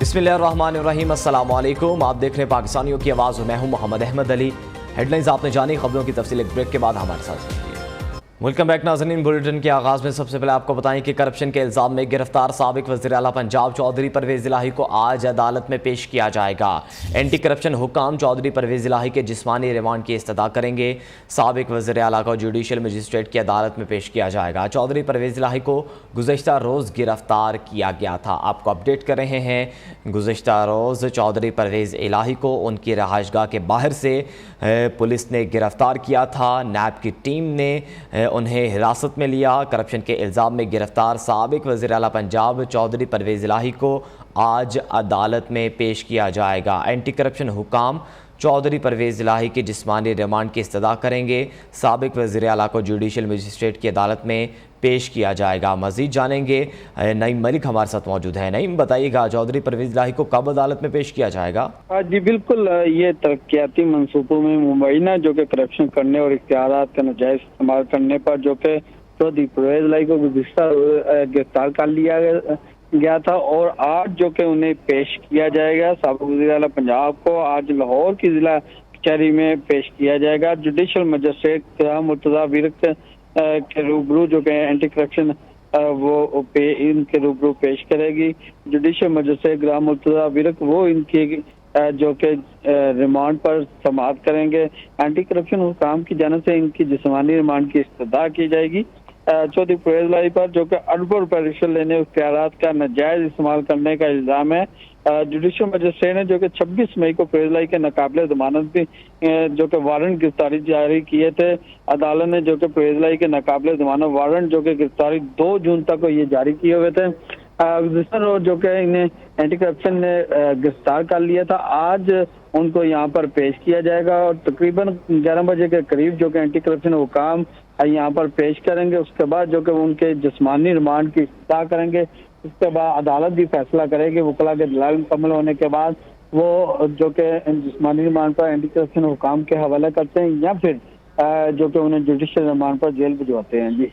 बिस्मिल्लाहिर्रहमानिर्रहीम, अस्सलाम वालेकुम। आप देख रहे हैं पाकिस्तानियों की आवाज़ और मैं हूं मोहम्मद अहमद अली। हेडलाइंस आपने जानी, खबरों की तफसील एक ब्रेक के बाद हमारे साथ रहिए। वेलकम बैक नाज़रीन। बुलेटिन के आगाज़ में सबसे पहले आपको बताएं कि करप्शन के इल्ज़ाम में गिरफ्तार साबिक वज़ीर आला पंजाब चौधरी परवेज़ इलाही को आज अदालत में पेश किया जाएगा। एंटी करप्शन हुक्काम चौधरी परवेज़ इलाही के जिस्मानी रिमांड की इस्तदा करेंगे। साबिक वज़ीर आला को जुडिशल मजिस्ट्रेट की अदालत में पेश किया जाएगा। चौधरी परवेज़ इलाही को गुज़श्ता रोज़ गिरफ्तार किया गया था। आपको अपडेट कर रहे हैं। गुज़श्ता रोज़ चौधरी परवेज़ इलाही को उनकी रहायशगाह के बाहर से पुलिस ने गिरफ्तार किया था। नैब की टीम ने उन्हें हिरासत में लिया। करप्शन के इल्ज़ाम में गिरफ्तार साबिक वज़ीर आला पंजाब चौधरी परवेज़ इलाही को आज अदालत में पेश किया जाएगा। एंटी करप्शन हुकाम चौधरी परवेज़ इलाही के जिस्मानी रिमांड की इस्तदा करेंगे। साबिक वज़ीर आला को जुडिशल मजिस्ट्रेट की अदालत में पेश किया जाएगा। मज़ीद जानेंगे, नईम मलिक हमारे साथ मौजूद है। नईम, बताइएगा चौधरी परवेज़ इलाही को कब अदालत में पेश किया जाएगा? जी बिल्कुल, ये तरक्याती मनसूबों में मुबैना जो कि करप्शन करने और इख्तियारात का नाजायज इस्तेमाल करने पर जो कि चौधरी परवेज़ इलाही को गिरफ्तार कर लिया गया था और आज जो कि उन्हें पेश किया जाएगा। साबिक वज़ीर आला पंजाब को आज लाहौर की जिला कचहरी में पेश किया जाएगा। जुडिशल मजिस्ट्रेट मुर्तज़ा विरक के रूबरू जो कि एंटी करप्शन इनके रूबरू पेश करेगी। जुडिशल मजिस्ट्रेट ग्राम मुर्तज़ा विरक वो इनकी जो कि रिमांड पर समाअत करेंगे। एंटी करप्शन हुकाम की जानिब से इनकी जिस्मानी रिमांड की इस्तदा की जाएगी। चौधरी परवेज़ इलाही पर जो कि अरबों रुपए रिश्वत लेने इख्तियारात का नाजायज इस्तेमाल करने का इल्ज़ाम है। जुडिशल मजिस्ट्रेट ने जो कि 26 मई को परवेज़ इलाही के नाकाबिले ज़मानत भी जो कि वारंट गिरफ्तारी जारी किए थे। अदालत ने जो कि परवेज़ इलाही के नाकाबिले ज़मानत वारंट जो कि गिरफ्तारी 2 जून तक ये जारी किए हुए थे। और जो कि इन्हें एंटी करप्शन ने गिरफ्तार कर लिया था। आज उनको यहाँ पर पेश किया जाएगा और तकरीबन 11 बजे के करीब जो कि एंटी करप्शन हुकाम यहाँ पर पेश करेंगे। उसके बाद जो कि उनके जिस्मानी रिमांड की इस्तदा करेंगे। उसके बाद अदालत भी फैसला करेगी। वकला के दलाइल मुकम्मल होने के बाद वो जो कि जिस्मानी रिमांड पर एंटी करप्शन हुकाम के हवाले करते हैं या फिर जो कि उन्हें जुडिशल रिमांड पर जेल भिजवाते हैं। जी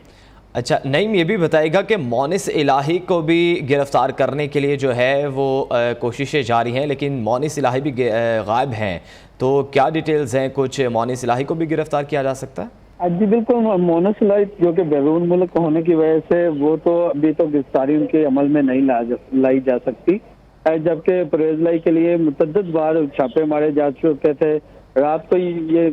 अच्छा नईम, ये भी बताएगा कि मोनिस इलाही को भी गिरफ्तार करने के लिए जो है वो कोशिशें जारी हैं, लेकिन मोनिस इलाही भी गायब हैं, तो क्या डिटेल्स हैं? कुछ मोनिस इलाही को भी गिरफ्तार किया जा सकता है? जी बिल्कुल, मोनिस इलाही जो कि बैरून मुल्क होने की वजह से वो तो अभी तो गिरफ्तारी उनके अमल में नहीं लाई जा सकती, जबकि परवेज़ इलाही के लिए मुतअद्दिद बार छापे मारे जा चुके थे। रात को ये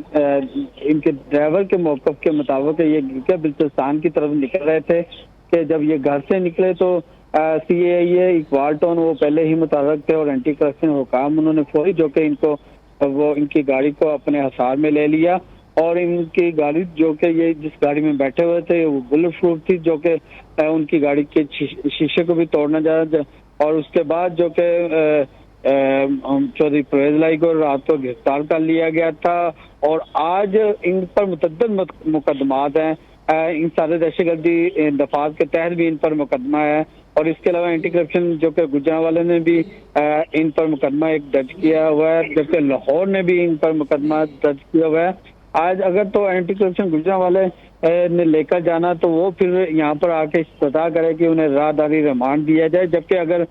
इनके ड्राइवर के मौक़िफ़ के मुताबिक ये बिल्चिस्तान की तरफ निकल रहे थे कि जब ये घर से निकले तो CAA इकबाल टाउन वो पहले ही मुतहर्रिक थे और एंटी करप्शन हुकाम उन्होंने फौरी जो कि इनको वो इनकी गाड़ी को अपने हिसार में ले लिया और इनकी गाड़ी जो कि ये जिस गाड़ी में बैठे हुए थे वो बुलेट प्रूफ थी, जो कि उनकी गाड़ी के शीशे को भी तोड़ना जा और उसके बाद जो कि चौधरी परवेज़ इलाही को रात को गिरफ्तार कर लिया गया था और आज इन पर मुतअद्दिद मुकदमात हैं। इन सारे दहशतगर्दी दफात के तहत भी इन पर मुकदमा है और इसके अलावा एंटी करप्शन जो कि गुजरांवाले ने भी इन पर मुकदमा एक दर्ज किया हुआ है, जबकि लाहौर ने भी इन पर मुकदमा दर्ज किया हुआ है। आज अगर तो एंटी करप्शन गुजरांवाले ने लेकर जाना तो वो फिर यहाँ पर आके इस्तदा करे कि उन्हें राहदारी रिमांड दिया जाए, जबकि अगर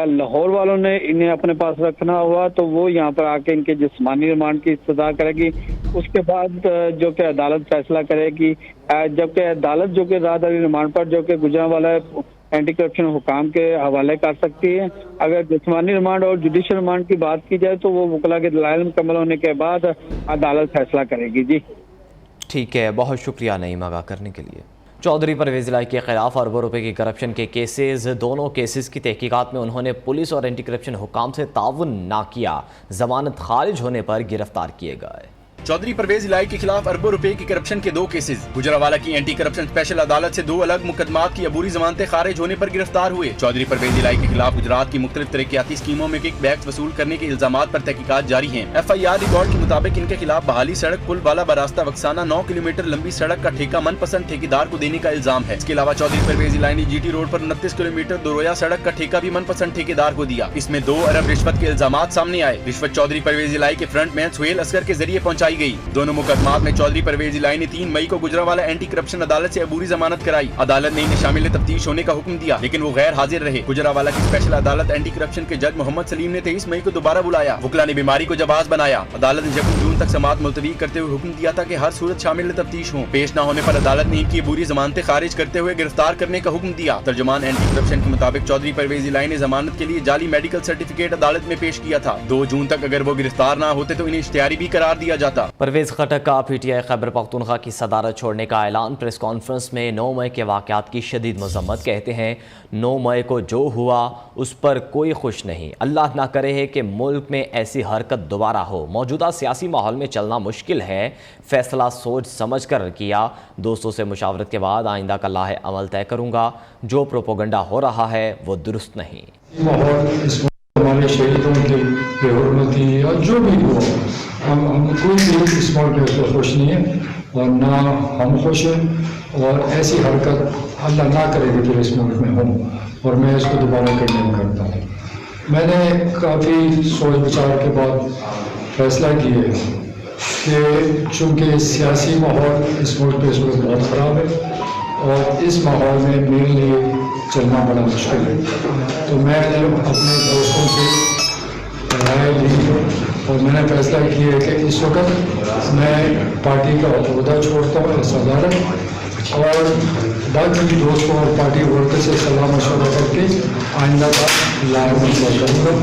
लाहौर वालों ने इन्हें अपने पास रखना हुआ तो वो यहाँ पर आके इनके जिस्मानी रिमांड की इस्तदा करेगी। उसके बाद जो कि अदालत फैसला करेगी, जबकि अदालत जो कि राहदारी रिमांड पर जो कि गुजरांवाला एंटी करप्शन हुकाम के हवाले कर सकती है। अगर जिस्मानी रिमांड और जुडिशल रिमांड की बात की जाए तो वो वकला के दलाइल मुकम्मल होने के बाद अदालत फैसला करेगी। जी ठीक है, बहुत शुक्रिया नईम आगाह करने के लिए। चौधरी परवेज़ इलाही के खिलाफ अरबों रुपए की करप्शन के केसेस, दोनों केसेस की तहकीकात में उन्होंने पुलिस और एंटी करप्शन हुकाम से ताउन ना किया, जमानत खारिज होने पर गिरफ्तार किए गए। चौधरी परवेज़ इलाही के खिलाफ अरबों रुपए की करप्शन के 2 केसेस, गुजरांवाला की एंटी करप्शन स्पेशल अदालत से 2 अलग मुकदमात की अबूरी जमानतें खारिज होने पर गिरफ्तार हुए। चौधरी परवेज़ इलाही के खिलाफ गुजरात की मुख्तलिफ तरक्याती स्कीमों में किक बैक्स वसूल करने के इल्जामात पर तहकीकात जारी हैं। FIR रिकॉर्ड के मुताबिक इनके खिलाफ बहाली सड़क पुल वाला बरास्ता वक्साना 9 किलोमीटर लंबी सड़क का ठेका मनपसंद ठेकेदार को देने का इल्जाम है। इसके अलावा चौधरी परवेज़ इलाही ने GT रोड पर 29 किलोमीटर दोरोया सड़क का ठेका भी मनपसंद ठेकेदार को दिया। इसमें 2 अरब रिश्वत के इल्जामात सामने आए। रिश्वत चौधरी परवेज़ इलाही के फ्रंट मैन सुहेल असगर के जरिए पहुँचाई कराई गई। दोनों मुकदमात में चौधरी परवेज इलाही ने 3 मई को गुजरावाला एंटी करप्शन अदालत से अबूरी जमानत कराई। अदालत ने इन्हें शामिल तफ्तीश होने का हुक्म दिया, लेकिन वो गैर हाजिर रहे। गुजरावाला की स्पेशल अदालत एंटी करप्शन के जज मोहम्मद सलीम ने 23 मई को दोबारा बुलाया। वकला ने बीमारी को जवाब बनाया। अदालत ने 2 जून तक समाअत मुलतवी करते हुए हुक्म दिया था कि हर सूरत शामिल तफ्तीश हो। पेश न होने पर अदालत ने इनकी अबूरी जमानतें खारिज करते हुए गिरफ्तार करने का हुक्म दिया। तर्जुमान एंटी करप्शन के मुताबिक चौधरी परवेज इलाही ने जमानत के लिए जाली मेडिकल सर्टिफिकेट अदालत में पेश किया था। 2 जून तक अगर वो गिरफ्तार न होते तो इन्हें इश्तिहारी भी करार दिया जाता। परवेज खटक का पीटीआई खैबर पख्तूनख्वा की सदारत छोड़ने का ऐलान। प्रेस कॉन्फ्रेंस में 9 मई के वाक़यात की शदीद मजम्मत। कहते हैं 9 मई को जो हुआ उस पर कोई खुश नहीं। अल्लाह ना करे है कि मुल्क में ऐसी हरकत दोबारा हो। मौजूदा सियासी माहौल में चलना मुश्किल है। फैसला सोच समझ कर किया। दोस्तों से मुशावरत के बाद आइंदा का लाहे अमल तय करूँगा। जो प्रोपोगंडा हो रहा है वो दुरुस्त नहीं। हमारे शहीदों की बेहुरमती और जो भी हुआ, हम कोई भी इस मौके पर खुश नहीं है और ना हम खुश हैं। और ऐसी हरकत अल्लाह ना करे कि फिर इस मुल्क में हो, और मैं इसको दोबारा कंडेम करता हूँ। मैंने काफ़ी सोच विचार के बाद फैसला किया कि चूँकि सियासी माहौल इस मुल्क पे इस वक्त बहुत ख़राब है और इस माहौल में मेरे लिए चलना बड़ा मुश्किल है, तो मैंने अपने दोस्तों से राय ली और मैंने फैसला किया है कि इस वक्त मैं पार्टी का ओहदा छोड़ता हूँ सदारत, और बाकी दोस्तों और पार्टी वर्कर से सलाह मशवरा करके आइंदा का लाभ करूँगा।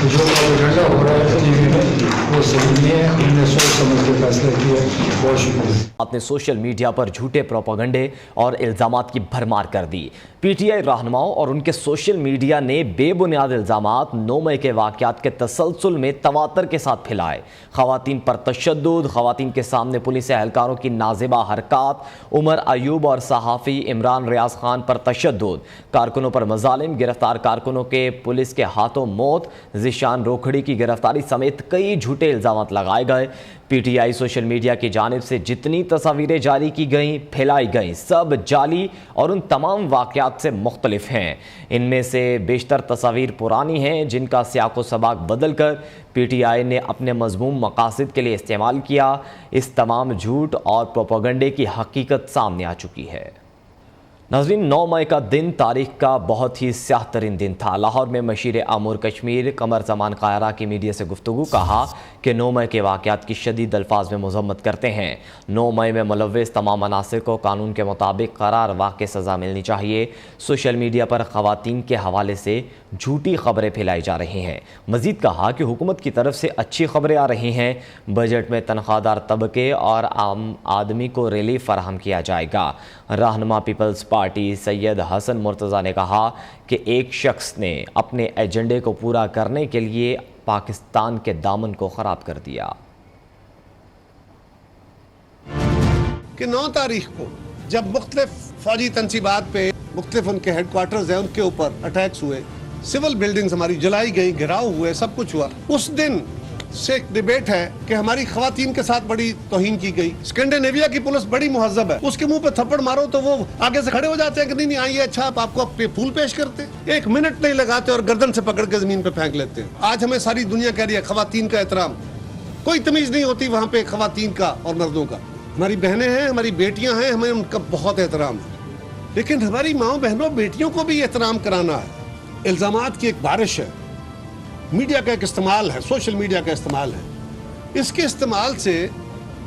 जो प्रोपेगेंडा हो रहा है टीवी में वो सही नहीं है। हमने सोच समझ के फैसला किया। बहुत शुक्रिया। आपने सोशल मीडिया पर झूठे प्रोपेगेंडे और इल्ज़ामात की भरमार कर दी। पीटीआई रहनुमाओं और उनके सोशल मीडिया ने बेबुनियाद इल्ज़ामात 9 मई के वाक़यात के तसलसल में तवातर के साथ फैलाए। ख़वातीन पर तशद्दुद, ख़वातीन के सामने पुलिस एहलकारों की नाज़िबा हरकत, उमर अयूब और सहाफ़ी इमरान रियाज खान पर तशद्दुद, कारकुनों पर मज़ालिम, गिरफ्तार कारकुनों के पुलिस के हाथों मौत, ज़िशान रोखड़ी की गिरफ्तारी समेत कई झूठे इल्ज़ामात लगाए गए। पीटीआई सोशल मीडिया की जानिब से जितनी तस्वीरें जारी की गईं, फैलाई गईं, सब जाली और उन तमाम वाक़यात से मुख्तलिफ हैं। इनमें से बेशतर तस्वीर पुरानी हैं जिनका सियाक़ो सबाक बदल कर पीटीआई ने अपने मज़मूम मकासद के लिए इस्तेमाल किया। इस तमाम झूठ और प्रोपेगेंडे की हकीकत सामने आ चुकी है। नाज़रीन, 9 मई का दिन तारीख का बहुत ही स्याह तरीन दिन था। लाहौर में मशीर आमूर कश्मीर कमर ज़मान कायरा की मीडिया से गुफ्तगू कहा कि 9 मई के वाक़यात की शदीद अल्फाज में मज़म्मत करते हैं। 9 मई में मुलव्विस तमाम अनासिर को कानून के मुताबिक करार वाक़ सज़ा मिलनी चाहिए। सोशल मीडिया पर ख़वातीन के हवाले से झूठी खबरें फैलाई जा रही हैं। मज़ीद कहा कि हुकूमत की तरफ से अच्छी खबरें आ रही हैं। बजट में तनख्वाहदार तबके और आम आदमी को रिलीफ फराहम किया जाएगा। रहनुमा पीपल्स पार्टी सैयद हसन मुर्तज़ा ने कहा कि एक शख्स ने अपने एजेंडे को पूरा करने के लिए पाकिस्तान के दामन को ख़राब कर दिया। कि 9 तारीख को जब मुख्तलिफ फौजी तनसीबात पे मुख्तलिफ उनके हेडक्वार्टर्स हैं उनके ऊपर अटैक्स हुए, सिविल बिल्डिंग्स हमारी जलाई गई, घिराव हुए, सब कुछ हुआ, उस दिन से एक डिबेट है कि हमारी खवातीन के साथ बड़ी तौहीन की गई। स्कैंडिनेविया की पुलिस बड़ी मुहज्जब है, उसके मुंह पे थप्पड़ मारो तो वो आगे से खड़े हो जाते हैं कि नहीं आइए, अच्छा आप आपको फूल पेश करते, 1 मिनट नहीं लगाते और गर्दन से पकड़ के जमीन पे फेंक लेते हैं। आज हमें सारी दुनिया कह रही है खवातीन का एहतराम, कोई तमीज नहीं होती वहां पे खवातीन का और मर्दों का। हमारी बहनें हैं, हमारी बेटियां हैं, हमें उनका बहुत एहतराम है, लेकिन हमारी माओ बहनों बेटियों को भी एहतराम कराना है। इल्जामात की एक बारिश है, मीडिया का एक इस्तेमाल है, सोशल मीडिया का इस्तेमाल है, इसके इस्तेमाल से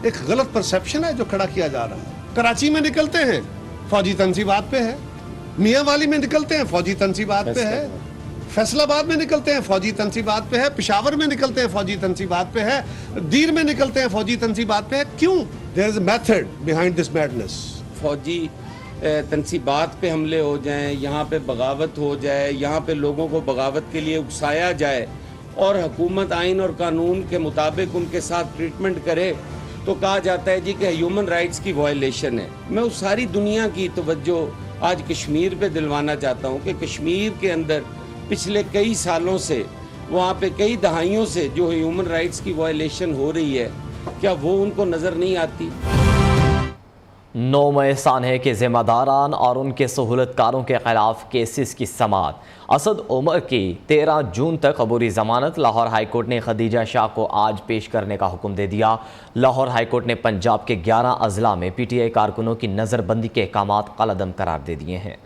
एक गलत परसेप्शन है जो खड़ा किया जा रहा है। कराची में निकलते हैं फौजी तनसीबात पे है, मियाँ वाली में निकलते हैं फौजी तनसीबात पे है, फैसलाबाद में निकलते हैं फौजी तनसीबात पे है, पेशावर में निकलते हैं फौजी तनसीबात पे है, दीर में निकलते हैं फौजी तनसीबात पे है। क्यों? There is a method behind this madness. फौजी तनसीबात पे हमले हो जाएं, यहाँ पे बगावत हो जाए, यहाँ पे लोगों को बगावत के लिए उकसाया जाए और हुकूमत आइन और कानून के मुताबिक उनके साथ ट्रीटमेंट करे तो कहा जाता है जी कि ह्यूमन राइट्स की वायलेशन है। मैं उस सारी दुनिया की तवज्जो आज कश्मीर पे दिलवाना चाहता हूँ कि कश्मीर के अंदर पिछले कई सालों से, वहाँ पे कई दहाइयों से जो ह्यूमन राइट्स की वायलेशन हो रही है, क्या वो उनको नज़र नहीं आती? 9 मई सानहे के जिम्मेदारान और उनके सहूलतकारों के खिलाफ केसेस की समाअत। असद उमर की 13 जून तक अबूरी जमानत। लाहौर हाईकोर्ट ने खदीजा शाह को आज पेश करने का हुक्म दे दिया। लाहौर हाईकोर्ट ने पंजाब के 11 अजला में PTI कारकुनों की नज़रबंदी के अहकामात कलअदम करार दे दिए हैं।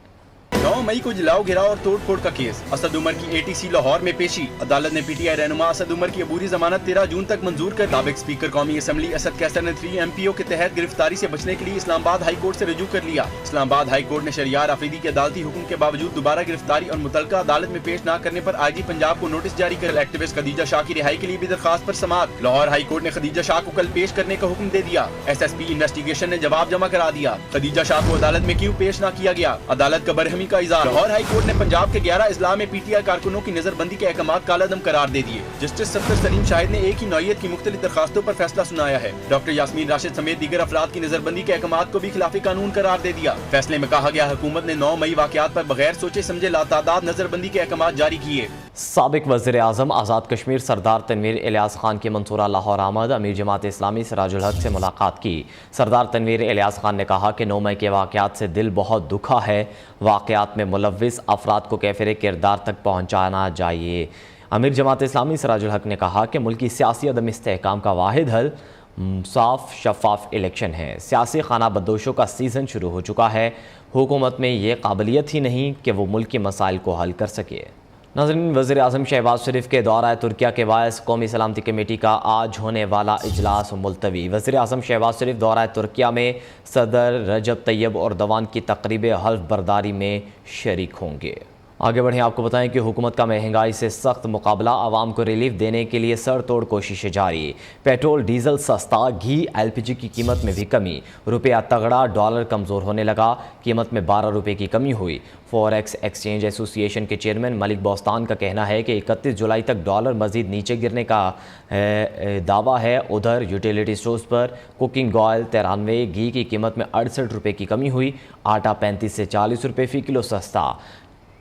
9 मई को जलाओ गिराव और तोड़फोड़ का केस। असद उमर की ATC लाहौर में पेशी। अदालत ने PTI रहनुमा असद उमर की अबूरी जमानत 13 जून तक मंजूर कर साबिक स्पीकर कौमी असम्बली असद कैसर ने 3 MPO के तहत गिरफ्तारी से बचने के लिए इस्लामाबाद हाई कोर्ट से रुजू कर लिया। इस्लामाबाद हाई कोर्ट ने शरियार आफरीदी के अदालती हुक्म के बावजूद दोबारा गिरफ्तारी और मुतलका अदालत में पेश न करने पर IG पंजाब को नोटिस जारी कर एक्टिविस्ट खदीजा शाह की रिहाई के लिए भी दरखास्त पर समाअत। लाहौर हाई कोर्ट ने खदीजा शाह को कल पेश करने का हुक्म दे दिया। SSP इन्वेस्टिगेशन ने जवाब जमा करा दिया। खदीजा शाह को अदालत में क्यों पेश न किया गया, अदालत का बरहमी का इज़हार। लाहौर हाई कोर्ट ने पंजाब के 11 अजला में PTI कारकुनों की नजरबंदी के अहकामात कालादम करार दे दिए। जस्टिस सत्तर सलीम शाहिद ने एक ही नौयत की मुख्तलिफ दरखास्तों पर फैसला सुनाया है। डॉक्टर यास्मीन राशिद समेत दीगर अफराद की नजरबंदी के अहकामात को भी खिलाफी कानून करार दे दिया। फैसले में कहा गया हुकूमत ने 9 मई वाकयात पर बगैर सोचे समझे लातादाद नजरबंदी के अहकामात जारी किए। साबिक वज़ीर आज़म आज़ाद कश्मीर सरदार तनवीर इलियास खान की मंसूरा लाहौर आमद। अमीर जमात इस्लामी सिराजुल हक से मुलाकात की। सरदार तनवीर इलियास खान ने कहा कि 9 मई के वाकयात से दिल बहुत दुखा है। वाकयात में मुलव्विस अफराद को कैफिर किरदार तक पहुँचाना चाहिए। अमीर जमात इस्लामी सिराजुल हक ने कहा कि मुल्की सियासी अदम इस्तेहकाम का वाहिद हल साफ शफाफ इलेक्शन है। सियासी खाना बदोशों का सीज़न शुरू हो चुका है। हुकूमत में ये काबिलियत ही नहीं कि वो मुल्क के मसाइल को हल कर सके। नाज़रीन, वज़ीर आज़म शहबाज शरीफ के दौरा तुर्किया के बायस कौमी सलामती कमेटी का आज होने वाला इजलास मुलतवी। वज़ीर आज़म शहबाज शरीफ दौरा तुर्किया में सदर रजब तैयब एर्दोगान की तकरीब हल्फ बर्दारी में शरीक होंगे। आगे बढ़ें, आपको बताएं कि हुकूमत का महंगाई से सख्त मुकाबला। आवाम को रिलीफ देने के लिए सर तोड़ कोशिशें जारी। पेट्रोल डीजल सस्ता, घी LPG की कीमत में भी कमी। रुपया तगड़ा, डॉलर कमज़ोर होने लगा। कीमत में 12 रुपये की कमी हुई। फॉरेक्स एक्सचेंज एसोसिएशन के चेयरमैन मलिक बोस्तान का कहना है कि 31 जुलाई तक डॉलर मज़ीद नीचे गिरने का दावा है। उधर यूटिलिटी स्टोर्स पर कुकिंग ऑयल 93, घी की कीमत में 68 रुपये की कमी हुई। आटा 35 से 40 रुपये फ़ी किलो सस्ता।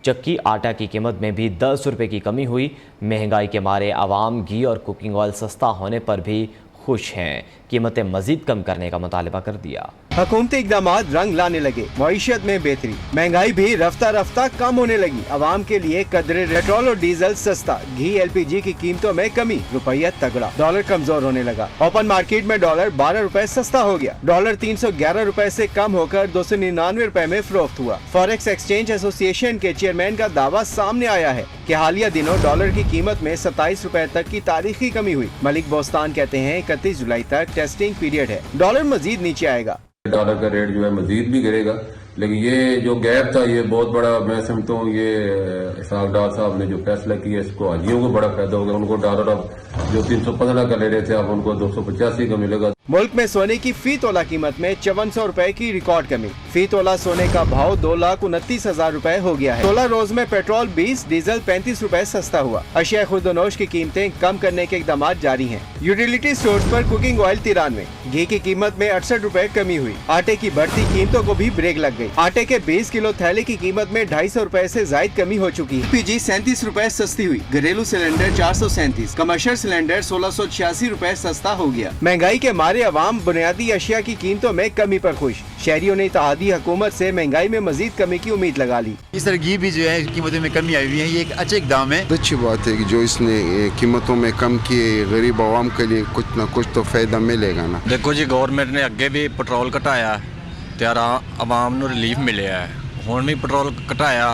चक्की आटा की कीमत में भी 10 रुपये की कमी हुई। महंगाई के मारे आवाम घी और कुकिंग ऑयल सस्ता होने पर भी खुश हैं। कीमतें मजीद कम करने का मुतालबा कर दिया। हुकूमती इक़दाम रंग लाने लगे। मईशत में बेहतरी, महंगाई भी रफ्ता रफ्ता कम होने लगी। आवाम के लिए कदरे पेट्रोल और डीजल सस्ता, घी LPG की कीमतों में कमी, रुपया तगड़ा, डॉलर कमजोर होने लगा। ओपन मार्केट में डॉलर 12 रुपए सस्ता हो गया। डॉलर 311 रुपए से कम होकर 299 रुपए में फरोख्त हुआ। फॉरेक्स एक्सचेंज एसोसिएशन के चेयरमैन का दावा सामने आया है कि हालिया दिनों डॉलर की कीमत में 27 रुपए तक की तारीखी कमी हुई। मलिक बोस्तान कहते हैं 31 जुलाई तक टेस्टिंग पीरियड है, डॉलर मजीद नीचे आएगा। डॉलर का रेट जो है मजीद भी गिरेगा, लेकिन ये जो गैप था ये बहुत बड़ा, मैं समझता हूँ ये इसहाक डार साहब ने जो फैसला किया इसको हाजियों को बड़ा फायदा होगा। उनको डॉलर अब जो 315 का ले रहे थे अब उनको 285 का मिलेगा। मुल्क में सोने की फी तोला कीमत में 5400 रुपए की रिकॉर्ड कमी। फी तोला सोने का भाव 2,29,000 रुपए हो गया है। 16 रोज में पेट्रोल 20, डीजल 35 रुपए सस्ता हुआ। अशिया खुर्दनोश की कीमतें कम करने के इकदाम जारी हैं। यूटिलिटी स्टोर्स पर कुकिंग ऑयल 93, घी की कीमत में 68 रुपए कमी हुई। आटे की बढ़ती कीमतों को भी ब्रेक लग गई। आटे के 20 किलो थैले की कीमत में 250 रुपए से जायद कमी हो चुकी है। LPG 37 रुपए सस्ती हुई। घरेलू सिलेंडर 437, कमर्शियल सिलेंडर 1686 रुपए सस्ता हो गया। महंगाई के मारे अवाम बुनियादी अशिया की कीमतों में कमी पर खुश। शहरियों ने इत्तेहादी हुकूमत से महंगाई में मजीद कमी की उम्मीद लगा ली। इस तरह घी भी जो है कीमतों में कमी आई हुई है, ये एक अच्छे इक़दाम है। अच्छी बात है कि जो इसने कीमतों में कम किए, गरीब आवाम के लिए कुछ न कुछ तो फायदा मिलेगा ना। देखो जी, गवर्नमेंट ने अगे भी पेट्रोल घटाया ते आवाम नूं रिलीफ मिलिया है। हुण भी पेट्रोल घटाया,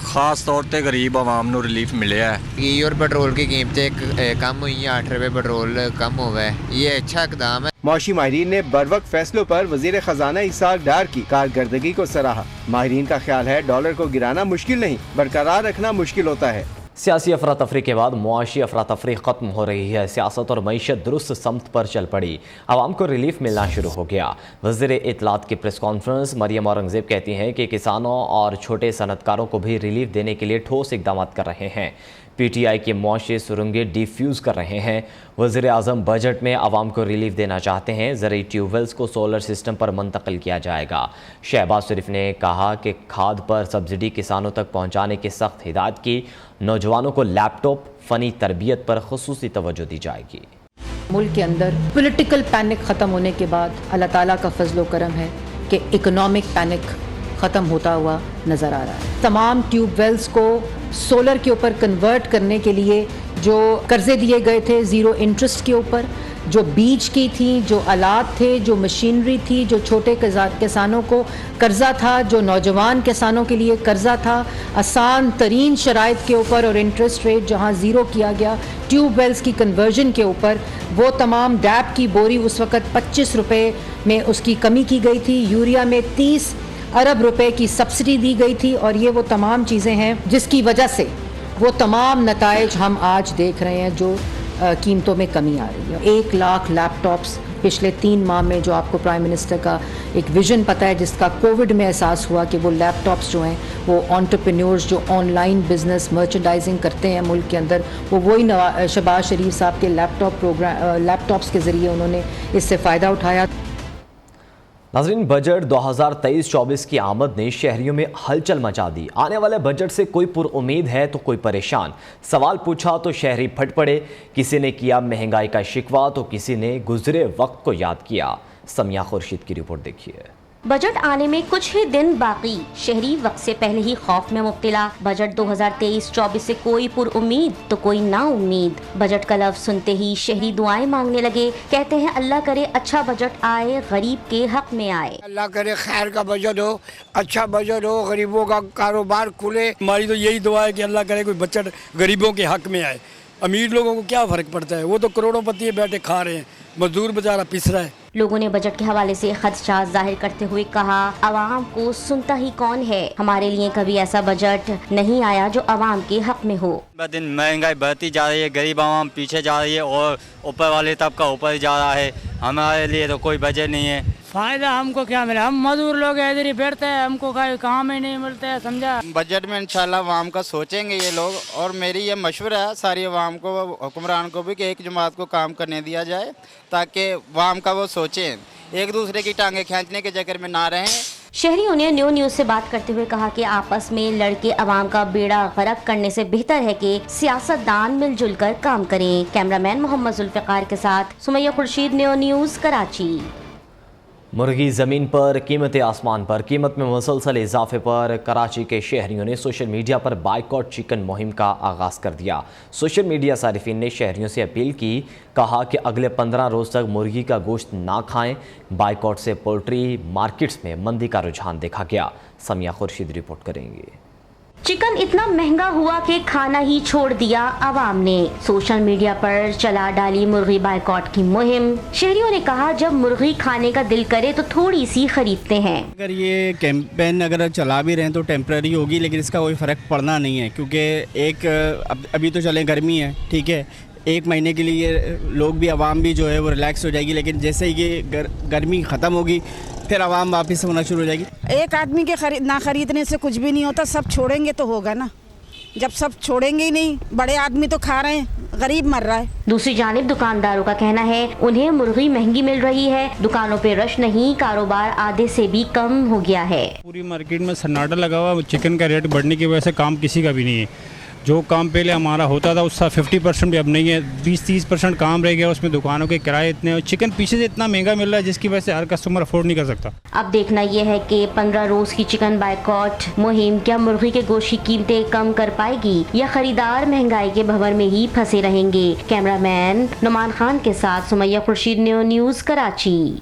खास तौर पे गरीब आवाम नूं रिलीफ मिलिया है। घी और पेट्रोल की कीमतें कम हुई हैं, 8 रुपये पेट्रोल कम हुआ है, ये अच्छा इक़दाम है। मौशी माहिरीन ने बरवक्त फैसलों पर वजीर खजाना इसहाक डार की कारकर्दगी को सराहा। माहिरीन का ख्याल है डॉलर को गिराना मुश्किल नहीं, बरकरार रखना मुश्किल होता है। सियासी अफरा तफरी के बाद मुआशी अफरा तफरी ख़त्म हो रही है। सियासत और मईशत दुरुस्त समत पर चल पड़ी। आवाम को रिलीफ मिलना शुरू हो गया। वज़ीर इत्तलात की प्रेस कॉन्फ्रेंस मरियम औरंगज़ेब कहती हैं कि किसानों और छोटे सनतकारों को भी रिलीफ देने के लिए ठोस इक़दाम कर रहे हैं। PTI के मुआशी सुरंगें डिफ्यूज़ कर रहे हैं। वज़ीर आज़म बजट में आवाम को रिलीफ देना चाहते हैं। ज़रूरी ट्यूबवेल्स को सोलर सिस्टम पर मुंतकिल किया जाएगा। शहबाज शरीफ ने कहा कि खाद पर सब्सिडी किसानों तक पहुँचाने की सख्त हिदायत की। नौजवानों को लैपटॉप, फ़नी तरबियत पर खुसूसी तवज्जो दी जाएगी। मुल्क के अंदर पॉलिटिकल पैनिक ख़त्म होने के बाद अल्लाह ताला का फजलो करम है कि इकोनॉमिक पैनिक ख़त्म होता हुआ नज़र आ रहा है। तमाम ट्यूबवेल्स को सोलर के ऊपर कन्वर्ट करने के लिए जो कर्जे दिए गए थे ज़ीरो इंटरेस्ट के ऊपर, जो बीज की थी, जो आलात थे, जो मशीनरी थी, जो छोटे किसानों को कर्जा था, जो नौजवान किसानों के लिए कर्जा था, आसान तरीन शराइत के ऊपर और इंटरेस्ट रेट जहां ज़ीरो किया गया ट्यूबवेल्स की कन्वर्जन के ऊपर, वो तमाम डैप की बोरी उस वक़्त 25 रुपये में उसकी कमी की गई थी, यूरिया में 30 अरब रुपए की सब्सिडी दी गई थी। और ये वो तमाम चीज़ें हैं जिसकी वजह से वो तमाम नताइज हम आज देख रहे हैं, जो कीमतों में कमी आ रही है। 1 लाख लैपटॉप्स पिछले 3 माह में, जो आपको प्राइम मिनिस्टर का एक विजन पता है जिसका कोविड में एहसास हुआ कि वो लैपटॉप्स जो हैं वो एंटरप्रेन्योर्स जो ऑनलाइन बिजनेस मर्चेंडाइजिंग करते हैं मुल्क के अंदर, वो वही शहबाज शरीफ साहब के लैपटॉप्स के ज़रिए उन्होंने इससे फ़ायदा उठाया। नाज़रीन, बजट 2023-24 की आमद ने शहरियों में हलचल मचा दी। आने वाले बजट से कोई पुरुम्मीद है तो कोई परेशान। सवाल पूछा तो शहरी फट पड़े। किसी ने किया महंगाई का शिकवा तो किसी ने गुजरे वक्त को याद किया। समिया खुर्शीद की रिपोर्ट देखिए। बजट आने में कुछ ही दिन बाकी, शहरी वक्त से पहले ही खौफ में मुब्तला। बजट 2023-24 से कोई पुरुम्मीद तो कोई ना उम्मीद। बजट का लफ्ज सुनते ही शहरी दुआएं मांगने लगे। कहते हैं अल्लाह करे अच्छा बजट आए, गरीब के हक में आए। अल्लाह करे खैर का बजट हो, अच्छा बजट हो, गरीबों का कारोबार खुले। हमारी तो यही दुआ है कि अल्लाह करे कोई बजट गरीबों के हक में आए। अमीर लोगों को क्या फर्क पड़ता है, वो तो करोड़ोंपति बैठे खा रहे हैं, मजदूर बेचारा पिस रहा है। लोगों ने बजट के हवाले से खदशात जाहिर करते हुए कहा, अवाम को सुनता ही कौन है। हमारे लिए कभी ऐसा बजट नहीं आया जो अवाम के हक में हो। दिन महंगाई बढ़ती जा रही है, गरीब आवाम पीछे जा रही है और ऊपर वाले तबका ऊपर जा रहा है। हमारे लिए तो कोई बजट नहीं है। फायदा हमको क्या मिला, हम मजदूर लोग इधर ही बैठते हैं, हमको काम ही नहीं मिलता है, समझा। बजट में इंशाल्लाह अवाम का सोचेंगे ये लोग, और मेरी ये मशवरा है सारी अवाम को, हुक्मरान को भी, कि एक जमात को काम करने दिया जाए ताकि अवाम का वो सोचें, एक दूसरे की टांगे खींचने के चक्कर में ना रहें। शहरियों ने न्यू न्यूज से बात करते हुए कहा कि आपस में लड़के अवाम का बेड़ा गर्क करने से बेहतर है कि सियासतदान मिलजुल कर काम करें। कैमरामैन मोहम्मद जुल्फ़िकार के साथ सुमैया खुर्शीद, न्यू न्यूज, कराची। मुर्गी ज़मीन पर, कीमतें आसमान पर। कीमत में मुसलसल इजाफे पर कराची के शहरियों ने सोशल मीडिया पर बाइकॉट चिकन मुहिम का आगाज़ कर दिया। सोशल मीडिया सारिफिन ने शहरियों से अपील की, कहा कि अगले 15 रोज़ तक मुर्गी का गोश्त ना खाएं। बाइकॉट से पोल्ट्री मार्केट्स में मंदी का रुझान देखा गया। समिया खुर्शीद रिपोर्ट करेंगे। चिकन इतना महंगा हुआ कि खाना ही छोड़ दिया आवाम ने। सोशल मीडिया पर चला डाली मुर्गी बाइकॉट की मुहिम। शहरियों ने कहा, जब मुर्गी खाने का दिल करे तो थोड़ी सी खरीदते हैं। अगर ये कैंपेन अगर चला भी रहे हैं तो टेम्पररी होगी, लेकिन इसका कोई फ़र्क पड़ना नहीं है, क्योंकि एक अभी तो चले गर्मी है, ठीक है, 1 महीने के लिए लोग भी, आवाम भी जो है वो रिलैक्स हो जाएगी, लेकिन जैसे ही ये गर्मी ख़त्म होगी फिर आवाम वापस होना शुरू हो जाएगी। एक आदमी के ना खरीदने से कुछ भी नहीं होता, सब छोड़ेंगे तो होगा ना। जब सब छोड़ेंगे ही नहीं, बड़े आदमी तो खा रहे हैं, गरीब मर रहा है। दूसरी जानिब दुकानदारों का कहना है उन्हें मुर्गी महंगी मिल रही है, दुकानों पे रश नहीं, कारोबार आधे से भी कम हो गया है। पूरी मार्केट में सन्नाटा लगा हुआ, चिकन का रेट बढ़ने की वजह से काम किसी का भी नहीं है। जो काम पहले हमारा होता था उसका 50% भी अब नहीं है, 20-30% काम रह गया। उसमें दुकानों के किराए इतने, और चिकन पीछे से इतना महंगा मिल रहा है जिसकी वजह से हर कस्टमर अफोर्ड नहीं कर सकता। अब देखना यह है कि 15 रोज की चिकन बाइकॉट मुहिम क्या मुर्गी के गोश्त की कीमतें कम कर पाएगी या खरीदार महंगाई के भंवर में ही फंसे रहेंगे। कैमरामैन नुमान खान के साथ Sumaiya Khurshid, new news, Karachi.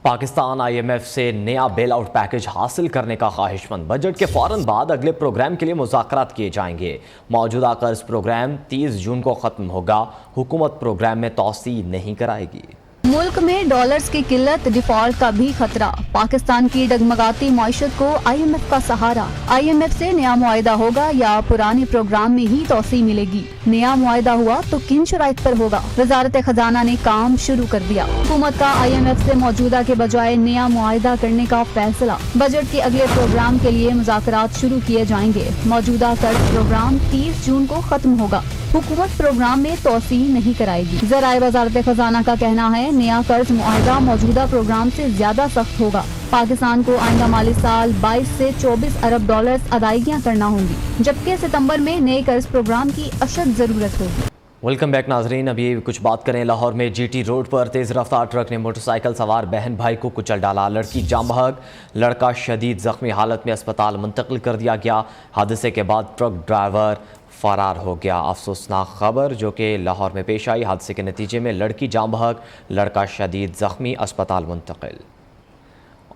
Pakistan IMF से नया बेल आउट पैकेज हासिल करने का ख्वाहिशमंद। बजट के फौरन बाद अगले प्रोग्राम के लिए मुज़ाकरात किए जाएंगे। मौजूदा कर्ज प्रोग्राम 30 जून को ख़त्म होगा। हुकूमत प्रोग्राम में तौसी नहीं कराएगी। मुल्क में डॉलर्स की किल्लत, डिफॉल्ट का भी खतरा। पाकिस्तान की डगमगाती मईशत को IMF का सहारा। IMF से नया मुआहदा होगा या पुराने प्रोग्राम में ही तौसी मिलेगी? नया मुआहदा हुआ तो किन शराइत पर होगा? वजारत खजाना ने काम शुरू कर दिया। हुकूमत का IMF से मौजूदा के बजाय नया मुआहदा करने का फैसला। बजट के अगले प्रोग्राम के लिए मुज़ाकरात शुरू किए जाएंगे। मौजूदा कर्ज प्रोग्राम 30 जून को खत्म होगा। हुकूमत प्रोग्राम में तौसी नहीं कराएगी। ज़राए वजारत खजाना का कहना है नया कर्ज मुआहदा मौजूदा प्रोग्राम से ज्यादा सख्त होगा। पाकिस्तान को आइंदा माली साल 22 से 24 अरब डॉलर्स अदायगियाँ करना होंगी, जबकि सितंबर में नए कर्ज प्रोग्राम की अशद जरूरत होगी। वेलकम बैक नाजरीन। अभी कुछ बात करें लाहौर में जीटी रोड पर तेज़ रफ्तार ट्रक ने मोटरसाइकिल सवार बहन भाई को कुचल डाला। लड़की जाम बहक, लड़का शदीद जख्मी हालत में अस्पताल मुंतकिल कर दिया गया। हादसे के बाद ट्रक ड्राइवर फरार हो गया। अफसोसनाक खबर जो कि लाहौर में पेश आई। हादसे के नतीजे में लड़की जाम बहक, लड़का शदीद जख्मी, अस्पताल मुंतकिल।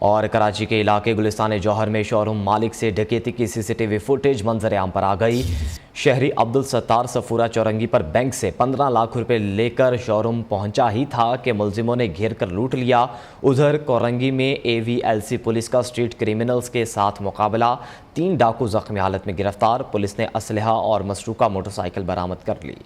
और कराची के इलाके गुलिस्तान जौहर में शोरूम मालिक से डकैती की सीसीटीवी फुटेज मंजर आम पर आ गई। शहरी अब्दुल सत्तार सफूरा चौरंगी पर बैंक से 15 लाख रुपए लेकर शोरूम पहुंचा ही था कि मुलजिमों ने घेर कर लूट लिया। उधर कोरंगी में AVLC पुलिस का स्ट्रीट क्रिमिनल्स के साथ मुकाबला। 3 डाकू जख्मी हालत में गिरफ्तार। पुलिस ने असलहा और मसरूका मोटरसाइकिल बरामद कर ली।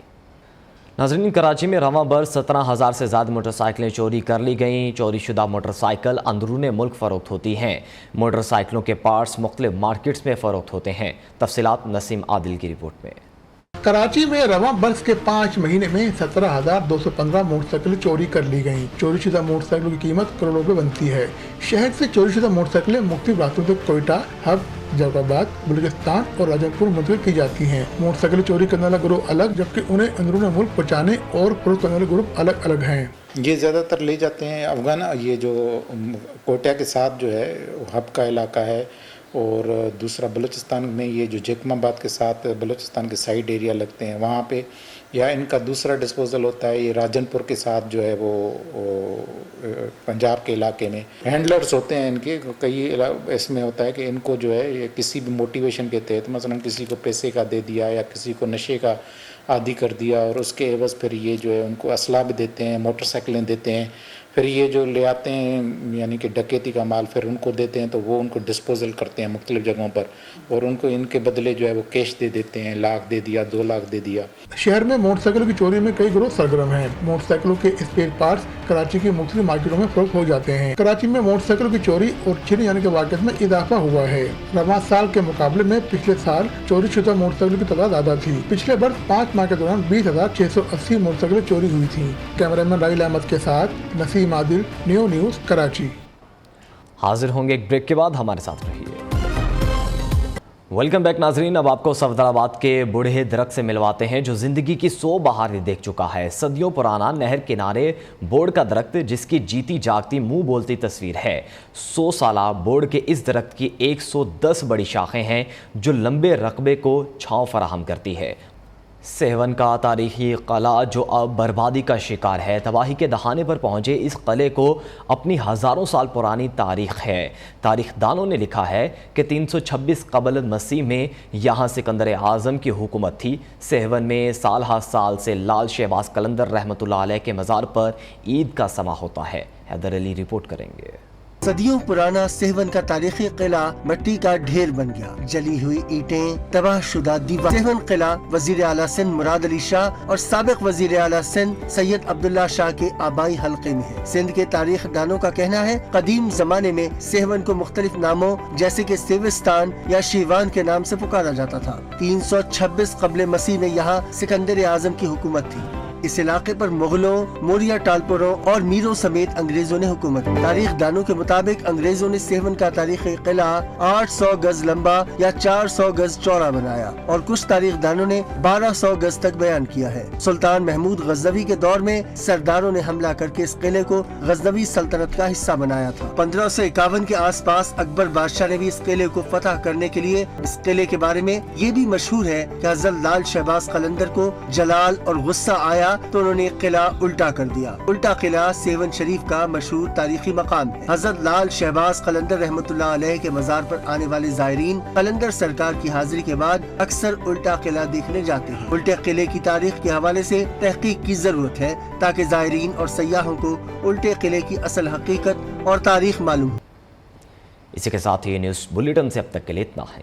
नाज़रीन, कराची में रवां बरस 17,000 से ज़्यादा मोटरसाइकिलें चोरी कर ली गईं। चोरीशुदा मोटरसाइकिल अंदरून मुल्क फ़रोख्त होती हैं। मोटरसाइकिलों के पार्ट्स मुख्तलिफ मार्केट्स में फ़रोख्त होते हैं। तफसीलात नसीम आदिल की रिपोर्ट में। कराची में रवां बरस के 5 महीने में 17,215 मोटरसाइकिलें चोरी कर ली गयी। चोरीशुदा मोटरसाइकिलों की कीमत करोड़ों रुपए बनती है। शहर से चोरीशुदा मोटरसाइकिलें मुख्तलिफ रास्तों से कोयटा, हब, जफराबाद, बलूचिस्तान और राजनपुर मुंतकिल की जाती हैं। मोटरसाइकिल चोरी करने वाला ग्रुप अलग, जबकि उन्हें अंदरून मुल्क पहुँचाने और फरोख्त करने वाले ग्रुप अलग अलग हैं। ये ज़्यादातर ले जाते हैं अफगान। ये जो कोयटा के साथ जो है हब का इलाका है, और दूसरा बलूचिस्तान में ये जो जैकमाबाद के साथ बलूचिस्तान के साइड एरिया लगते हैं वहाँ पे, या इनका दूसरा डिस्पोजल होता है ये राजनपुर के साथ जो है वो पंजाब के इलाके में। हैंडलर्स होते हैं इनके कई, इसमें होता है कि इनको जो है ये किसी भी मोटिवेशन के तहत, मसलन किसी को पैसे का दे दिया या किसी को नशे का आदी कर दिया, और उसके एवज़ फिर ये जो है उनको असला भी देते हैं, मोटरसाइकिलें देते हैं। फिर ये जो ले आते हैं यानी कि डकैती का माल फिर उनको देते हैं, तो वो उनको डिस्पोजल करते हैं मुख्तलिफ जगहों पर, और उनको इनके बदले जो है वो कैश दे देते हैं। लाख दे दिया, 2 लाख दे दिया। शहर में मोटरसाइकिलों की चोरी में कई गिरोह सरगर्म हैं। मोटरसाइकिलों के स्पेयर पार्ट्स कराची की मुख्तलिफ मार्केटों में फरोख्त हो जाते हैं। कराची में मोटरसाइकिलों की चोरी और छिन जाने के वाक़यात में इजाफा हुआ है। रवां साल के मुकाबले में पिछले साल चोरीशुदा मोटरसाइकिलों की तादाद ज़्यादा थी। पिछले वर्ष 5 माह के दौरान 20,680 मोटरसाइकिलें चोरी हुई थी। कैमरामैन राइल अहमद के साथ नसीम आदिल, न्यू न्यूज़ कराची। हाजिर होंगे एक ब्रेक के बाद, हमारे साथ रहिए। वेलकम बैक नाजरीन। अब आपको सफदराबाद के बूढ़े दरख्त से मिलवाते हैं जो ज़िंदगी की 100 बहारें देख चुका है। सदियों पुराना नहर किनारे बोर्ड का दरख्त जिसकी जीती जागती मुंह बोलती तस्वीर है। 100 साला बोर्ड के इस दरख्त की 110 बड़ी शाखें हैं जो लंबे रकबे को छांव फराहम करती है। सेहवन का तारीखी किला जो अब बर्बादी का शिकार है। तबाही के दहाने पर पहुंचे इस किले को अपनी हज़ारों साल पुरानी तारीख है। तारीखदानों ने लिखा है कि 326 क़ब्ल मसीह में यहाँ सिकंदर आज़म की हुकूमत थी। सेहवन में साल हर साल से लाल शहबाज कलंदर रहमतुल्लाह अलैह के मज़ार पर ईद का समा होता है। हैदर अली रिपोर्ट करेंगे। सदियों पुराना सेहवन का तारीखी किला मिट्टी का ढेर बन गया। जली हुई ईंटें, तबाहशुदा दीवार। सेहवन किला वजीर आला सिंध मुराद अली शाह और साबिक वजीर आला सिंध सैयद अब्दुल्ला शाह के आबाई हल्के में है। सिंध के तारीख दानों का कहना है कदीम जमाने में सेहवन को मुख्तलिफ नामों जैसे कि सेविस्तान या शीवान के नाम से पुकारा जाता था। 326 क़ब्ल मसीह में यहाँ सिकंदर आजम की हुकूमत थी। इस इलाके पर मुगलों, मौर्य टालपुरों और मीरों समेत अंग्रेजों ने हुकूमत की। तारीख दानों के मुताबिक अंग्रेजों ने सेहवन का तारीखी किला 800 गज लंबा या 400 गज चौड़ा बनाया और कुछ तारीख दानों ने 1200 गज तक बयान किया है। सुल्तान महमूद गजनवी के दौर में सरदारों ने हमला करके इस किले को गजनवी सल्तनत का हिस्सा बनाया था। 1551 के आसपास अकबर बादशाह ने भी इस किले को फतह करने के लिए इस किले के बारे में ये भी मशहूर है कि हज़रत लाल शहबाज कलंदर को जलाल और गुस्सा आया तो उन्होंने किला उल्टा कर दिया। उल्टा किला सेहवन शरीफ का मशहूर तारीखी मकाम है। हज़रत लाल शहबाज कलंदर रहमतुल्लाह अलैह के मज़ार पर आने वाले ज़ायरीन कलंदर सरकार की हाजिरी के बाद अक्सर उल्टा किला देखने जाते हैं। उल्टे किले की तारीख के हवाले से तहकीक की जरूरत है ताकि ज़ायरीन और सयाहों को उल्टे किले की असल हकीकत और तारीख मालूम हो। इसी के साथ ही न्यूज़ बुलेटिन से अब तक के लिए इतना है।